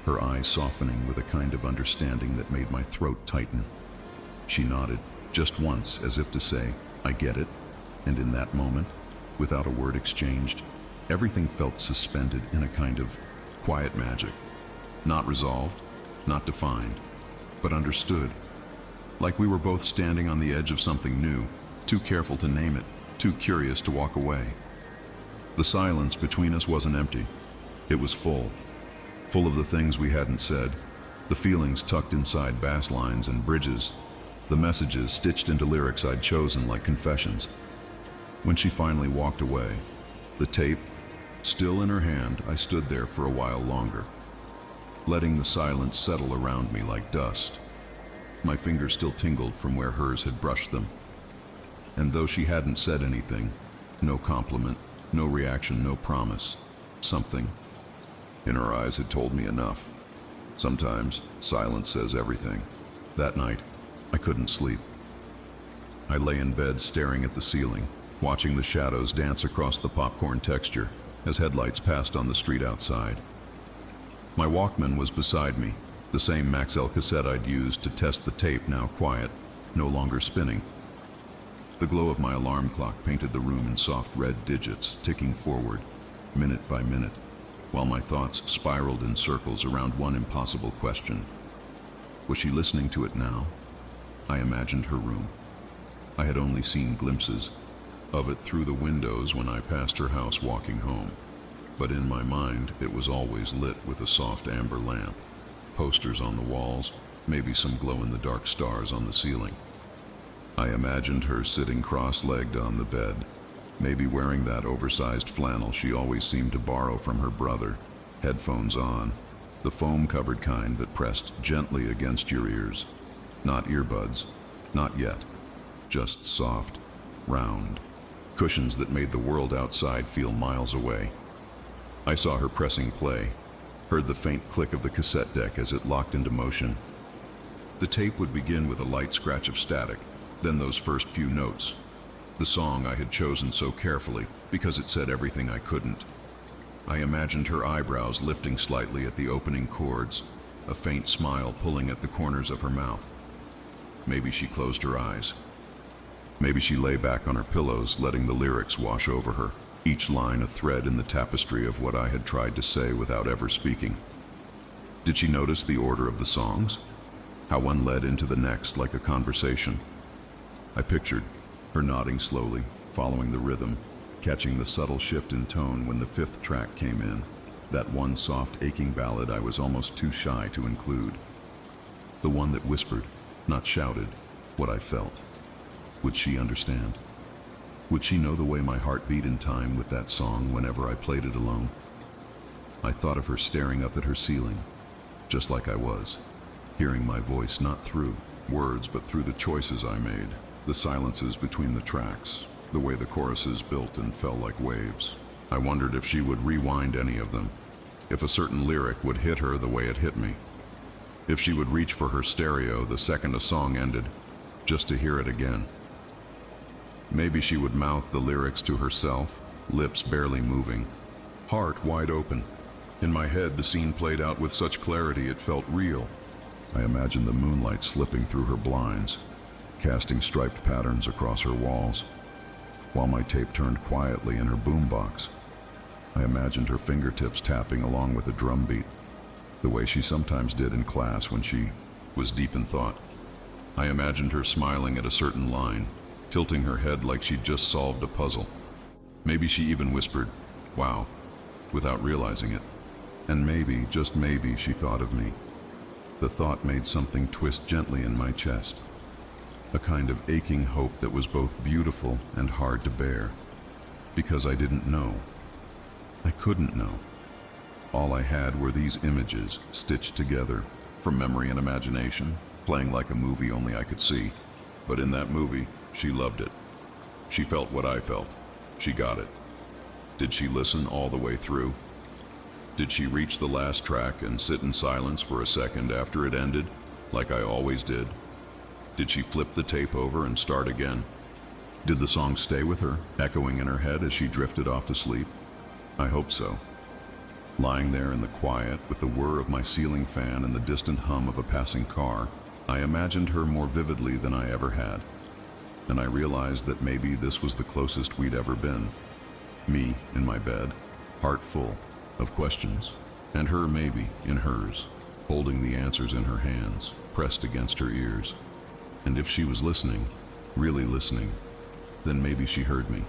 her eyes softening with a kind of understanding that made my throat tighten. She nodded, just once, as if to say, I get it, and in that moment, without a word exchanged, everything felt suspended in a kind of quiet magic. Not resolved, not defined, but understood. Like we were both standing on the edge of something new, too careful to name it, too curious to walk away. The silence between us wasn't empty. It was full of the things we hadn't said, the feelings tucked inside bass lines and bridges, the messages stitched into lyrics I'd chosen like confessions. When she finally walked away, the tape still in her hand, I stood there for a while longer, letting the silence settle around me like dust. My fingers still tingled from where hers had brushed them. And though she hadn't said anything, no compliment, no reaction, no promise, something in her eyes had told me enough. Sometimes silence says everything. That night, I couldn't sleep. I lay in bed staring at the ceiling, watching the shadows dance across the popcorn texture as headlights passed on the street outside. My Walkman was beside me, the same Maxell cassette I'd used to test the tape, now quiet, no longer spinning. The glow of my alarm clock painted the room in soft red digits, ticking forward, minute by minute, while my thoughts spiraled in circles around one impossible question. Was she listening to it now? I imagined her room. I had only seen glimpses of it through the windows when I passed her house walking home. But in my mind, it was always lit with a soft amber lamp, posters on the walls, maybe some glow-in-the-dark stars on the ceiling. I imagined her sitting cross-legged on the bed, maybe wearing that oversized flannel she always seemed to borrow from her brother, headphones on, the foam-covered kind that pressed gently against your ears. Not earbuds, not yet, just soft, round, cushions that made the world outside feel miles away. I saw her pressing play, heard the faint click of the cassette deck as it locked into motion. The tape would begin with a light scratch of static, then those first few notes. The song I had chosen so carefully because it said everything I couldn't. I imagined her eyebrows lifting slightly at the opening chords, a faint smile pulling at the corners of her mouth. Maybe she closed her eyes. Maybe she lay back on her pillows, letting the lyrics wash over her, each line a thread in the tapestry of what I had tried to say without ever speaking. Did she notice the order of the songs? How one led into the next like a conversation? I pictured her nodding slowly, following the rhythm, catching the subtle shift in tone when the fifth track came in, that one soft, aching ballad I was almost too shy to include. The one that whispered, not shouted, what I felt. Would she understand? Would she know the way my heart beat in time with that song whenever I played it alone? I thought of her staring up at her ceiling, just like I was, hearing my voice not through words but through the choices I made, the silences between the tracks, the way the choruses built and fell like waves. I wondered if she would rewind any of them, if a certain lyric would hit her the way it hit me, if she would reach for her stereo the second a song ended, just to hear it again. Maybe she would mouth the lyrics to herself, lips barely moving, heart wide open. In my head, the scene played out with such clarity it felt real. I imagined the moonlight slipping through her blinds, casting striped patterns across her walls, while my tape turned quietly in her boombox. I imagined her fingertips tapping along with a drum beat, the way she sometimes did in class when she was deep in thought. I imagined her smiling at a certain line, tilting her head like she'd just solved a puzzle. Maybe she even whispered, "Wow," without realizing it. And maybe, just maybe, she thought of me. The thought made something twist gently in my chest, a kind of aching hope that was both beautiful and hard to bear, because I didn't know. I couldn't know. All I had were these images stitched together from memory and imagination, playing like a movie only I could see. But in that movie, she loved it. She felt what I felt. She got it. Did she listen all the way through? Did she reach the last track and sit in silence for a second after it ended, like I always did? Did she flip the tape over and start again? Did the song stay with her, echoing in her head as she drifted off to sleep? I hope so. Lying there in the quiet, with the whir of my ceiling fan and the distant hum of a passing car, I imagined her more vividly than I ever had. And I realized that maybe this was the closest we'd ever been. Me in my bed, heart full of questions, and her maybe in hers, holding the answers in her hands, pressed against her ears. And if she was listening, really listening, then maybe she heard me.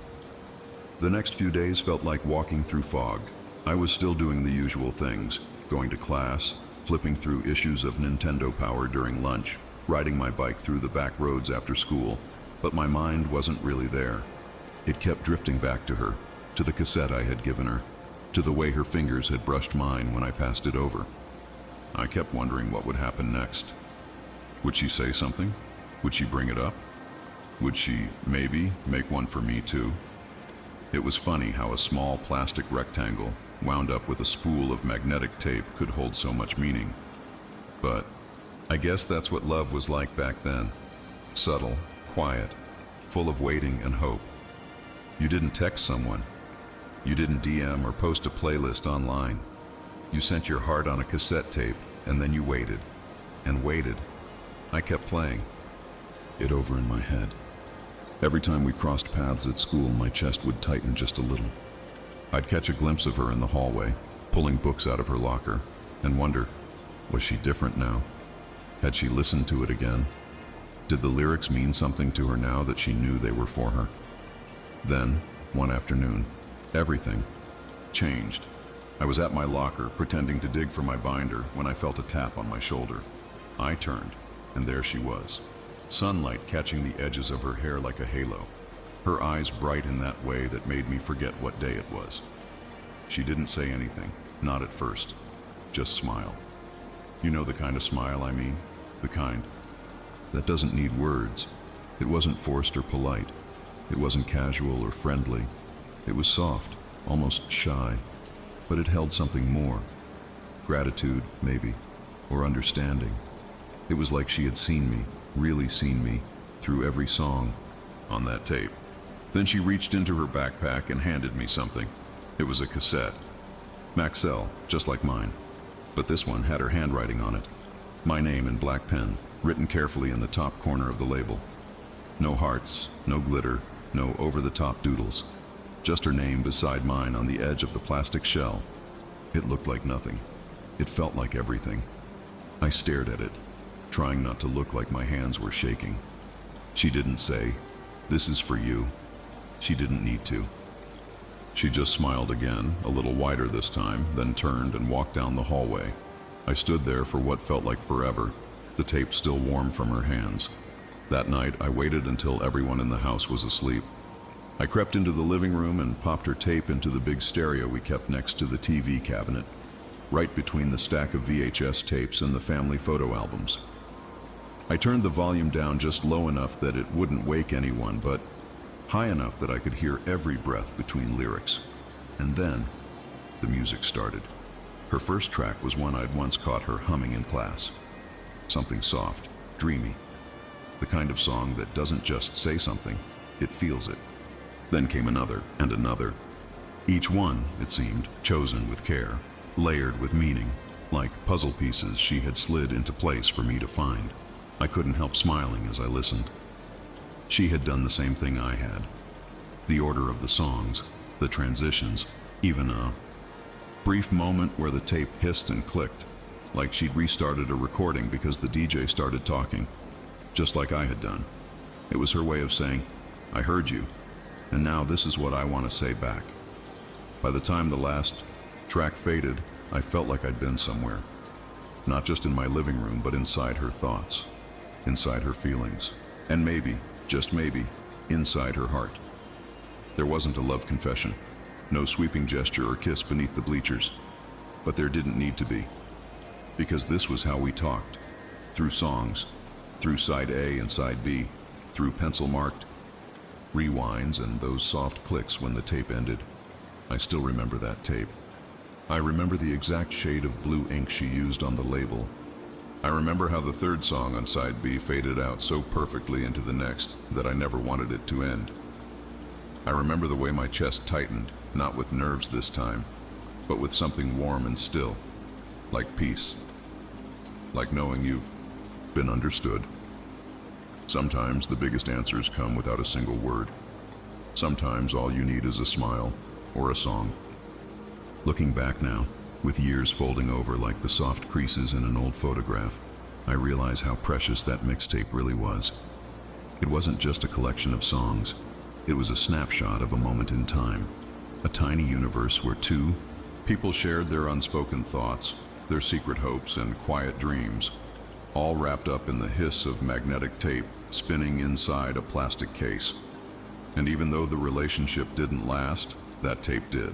The next few days felt like walking through fog. I was still doing the usual things, going to class, flipping through issues of Nintendo Power during lunch, riding my bike through the back roads after school, but my mind wasn't really there. It kept drifting back to her, to the cassette I had given her, to the way her fingers had brushed mine when I passed it over. I kept wondering what would happen next. Would she say something? Would she bring it up? Would she, maybe, make one for me too? It was funny how a small plastic rectangle wound up with a spool of magnetic tape could hold so much meaning. But I guess that's what love was like back then. Subtle, quiet, full of waiting and hope. You didn't text someone. You didn't DM or post a playlist online. You sent your heart on a cassette tape, and then you waited, and waited. I kept playing it over in my head. Every time we crossed paths at school, my chest would tighten just a little. I'd catch a glimpse of her in the hallway, pulling books out of her locker, and wonder, was she different now? Had she listened to it again? Did the lyrics mean something to her now that she knew they were for her? Then, one afternoon, everything changed. I was at my locker, pretending to dig for my binder, when I felt a tap on my shoulder. I turned, and there she was. Sunlight catching the edges of her hair like a halo, her eyes bright in that way that made me forget what day it was. She didn't say anything, not at first, just smiled. You know the kind of smile I mean? The kind that doesn't need words. It wasn't forced or polite. It wasn't casual or friendly. It was soft, almost shy, but it held something more. Gratitude, maybe, or understanding. It was like she had seen me, really seen me, through every song on that tape. Then she reached into her backpack and handed me something. It was a cassette. Maxell, just like mine. But this one had her handwriting on it. My name in black pen, written carefully in the top corner of the label. No hearts, no glitter, no over-the-top doodles. Just her name beside mine on the edge of the plastic shell. It looked like nothing. It felt like everything. I stared at it, trying not to look like my hands were shaking. She didn't say, "This is for you." She didn't need to. She just smiled again, a little wider this time, then turned and walked down the hallway. I stood there for what felt like forever, the tape still warm from her hands. That night, I waited until everyone in the house was asleep. I crept into the living room and popped her tape into the big stereo we kept next to the TV cabinet, right between the stack of VHS tapes and the family photo albums. I turned the volume down just low enough that it wouldn't wake anyone, but high enough that I could hear every breath between lyrics. And then, the music started. Her first track was one I'd once caught her humming in class. Something soft, dreamy. The kind of song that doesn't just say something, it feels it. Then came another and another. Each one, it seemed, chosen with care, layered with meaning, like puzzle pieces she had slid into place for me to find. I couldn't help smiling as I listened. She had done the same thing I had. The order of the songs, the transitions, even a brief moment where the tape hissed and clicked, like she'd restarted a recording because the DJ started talking, just like I had done. It was her way of saying, "I heard you, and now this is what I want to say back." By the time the last track faded, I felt like I'd been somewhere. Not just in my living room, but inside her thoughts, inside her feelings, and maybe, just maybe, inside her heart. There wasn't a love confession, no sweeping gesture or kiss beneath the bleachers, but there didn't need to be. Because this was how we talked, through songs, through side A and side B, through pencil-marked rewinds and those soft clicks when the tape ended. I still remember that tape. I remember the exact shade of blue ink she used on the label. I remember how the third song on side B faded out so perfectly into the next that I never wanted it to end. I remember the way my chest tightened, not with nerves this time, but with something warm and still, like peace, like knowing you've been understood. Sometimes the biggest answers come without a single word. Sometimes all you need is a smile or a song. Looking back now, with years folding over like the soft creases in an old photograph, I realize how precious that mixtape really was. It wasn't just a collection of songs. It was a snapshot of a moment in time, a tiny universe where two people shared their unspoken thoughts, their secret hopes and quiet dreams, all wrapped up in the hiss of magnetic tape spinning inside a plastic case. And even though the relationship didn't last, that tape did.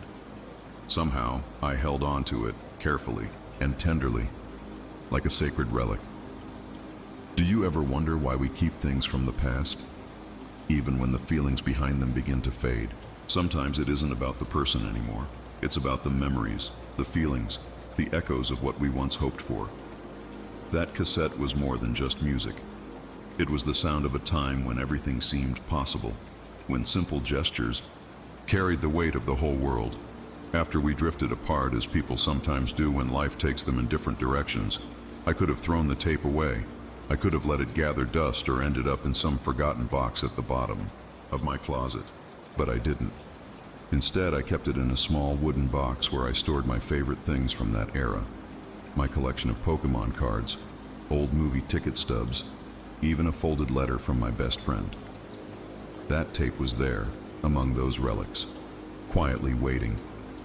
Somehow, I held on to it carefully and tenderly, like a sacred relic. Do you ever wonder why we keep things from the past, even when the feelings behind them begin to fade? Sometimes it isn't about the person anymore. It's about the memories, the feelings, the echoes of what we once hoped for. That cassette was more than just music. It was the sound of a time when everything seemed possible, when simple gestures carried the weight of the whole world. After we drifted apart, as people sometimes do when life takes them in different directions, I could have thrown the tape away. I could have let it gather dust or ended up in some forgotten box at the bottom of my closet, but I didn't. Instead, I kept it in a small wooden box where I stored my favorite things from that era. My collection of Pokemon cards, old movie ticket stubs, even a folded letter from my best friend. That tape was there, among those relics, quietly waiting,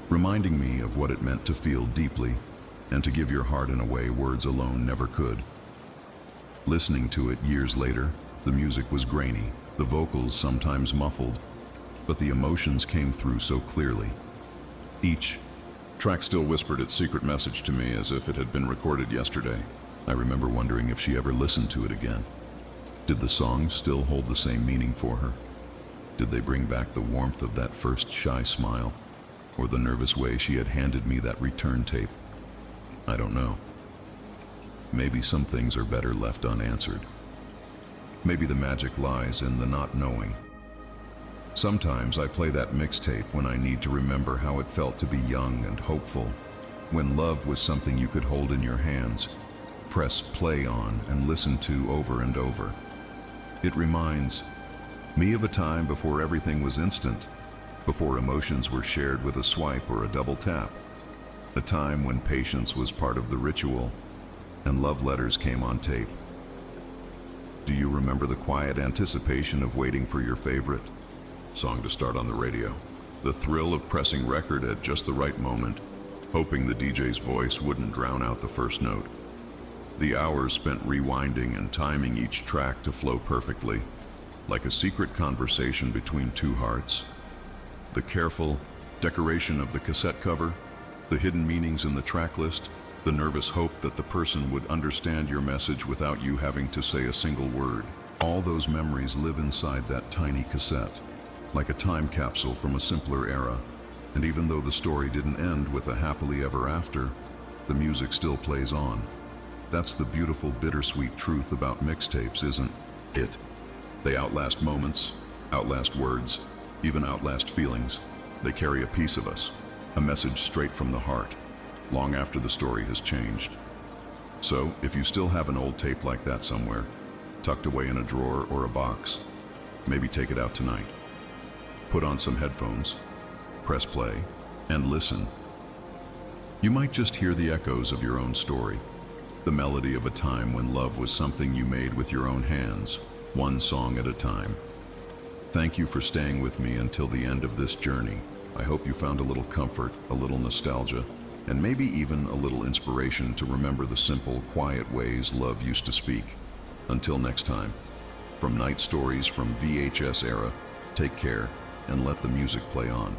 reminding me of what it meant to feel deeply and to give your heart in a way words alone never could. Listening to it years later, the music was grainy, the vocals sometimes muffled, but the emotions came through so clearly. Each track still whispered its secret message to me as if it had been recorded yesterday. I remember wondering if she ever listened to it again. Did the songs still hold the same meaning for her? Did they bring back the warmth of that first shy smile, or the nervous way she had handed me that return tape? I don't know. maybe some things are better left unanswered. Maybe the magic lies in the not knowing. Sometimes I play that mixtape when I need to remember how it felt to be young and hopeful, when love was something you could hold in your hands, press play on, and listen to over and over. It reminds me of a time before everything was instant, before emotions were shared with a swipe or a double tap, a time when patience was part of the ritual and love letters came on tape. Do you remember the quiet anticipation of waiting for your favorite song to start on the radio? The thrill of pressing record at just the right moment, hoping the DJ's voice wouldn't drown out the first note. The hours spent rewinding and timing each track to flow perfectly, like a secret conversation between two hearts. The careful decoration of the cassette cover, the hidden meanings in the track list, the nervous hope that the person would understand your message without you having to say a single word. All those memories live inside that tiny cassette, like a time capsule from a simpler era. And even though the story didn't end with a happily ever after, the music still plays on. That's the beautiful, bittersweet truth about mixtapes, isn't it? They outlast moments, outlast words, even outlast feelings. They carry a piece of us, a message straight from the heart, long after the story has changed. So, if you still have an old tape like that somewhere, tucked away in a drawer or a box, maybe take it out tonight. Put on some headphones, press play, and listen. You might just hear the echoes of your own story, the melody of a time when love was something you made with your own hands, one song at a time. Thank you for staying with me until the end of this journey. I hope you found a little comfort, a little nostalgia, and maybe even a little inspiration to remember the simple, quiet ways love used to speak. Until next time, from Night Stories from VHS Era, take care and let the music play on.